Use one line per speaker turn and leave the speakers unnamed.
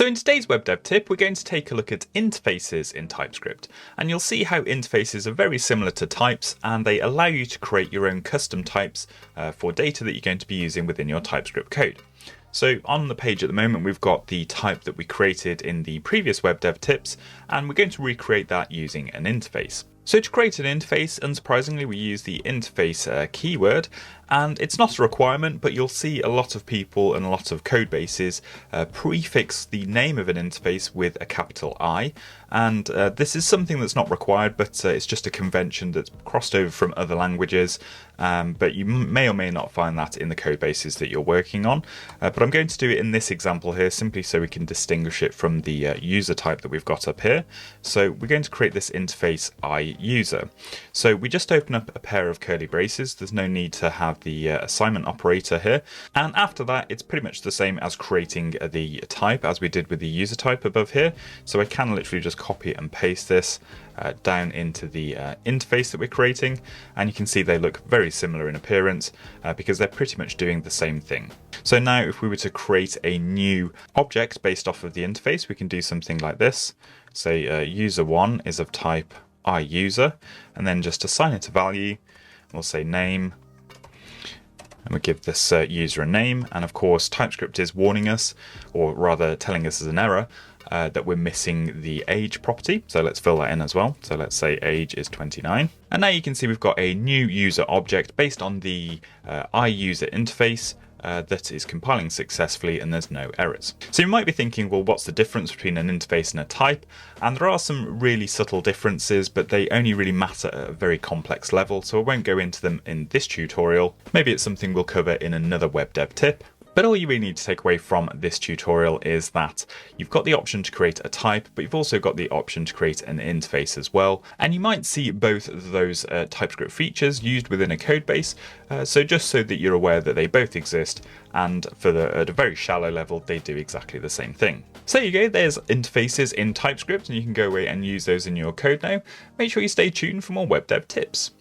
So in today's web dev tip, we're going to take a look at interfaces in TypeScript, and you'll see how interfaces are very similar to types, and they allow you to create your own custom types for data that you're going to be using within your TypeScript code. So on the page at the moment, we've got the type that we created in the previous web dev tips, and we're going to recreate that using an interface. So to create an interface, unsurprisingly, we use the interface keyword, and it's not a requirement, but you'll see a lot of people and a lot of code bases prefix the name of an interface with a capital I, and this is something that's not required, but it's just a convention that's crossed over from other languages, but you may or may not find that in the code bases that you're working on. But I'm going to do it in this example here, simply so we can distinguish it from the user type that we've got up here. So we're going to create this interface I user. So we just open up a pair of curly braces. There's no need to have the assignment operator here. And after that, it's pretty much the same as creating the type as we did with the user type above here. So I can literally just copy and paste this down into the interface that we're creating, and you can see they look very similar in appearance because they're pretty much doing the same thing. So now if we were to create a new object based off of the interface, we can do something like this. Say user1 is of type iUser, and then just assign it a value. We'll say name, and we give this user a name, and of course TypeScript is warning us, or rather telling us as an error, that we're missing the age property. So let's fill that in as well. So let's say age is 29. And now you can see we've got a new user object based on the iUser interface that is compiling successfully, and there's no errors. So you might be thinking, well, what's the difference between an interface and a type? And there are some really subtle differences, but they only really matter at a very complex level, so I won't go into them in this tutorial. Maybe it's something we'll cover in another web dev tip. But all you really need to take away from this tutorial is that you've got the option to create a type, but you've also got the option to create an interface as well. And you might see both of those TypeScript features used within a code base. So just so that you're aware that they both exist, and at a very shallow level, they do exactly the same thing. So there you go, there's interfaces in TypeScript, and you can go away and use those in your code now. Make sure you stay tuned for more web dev tips.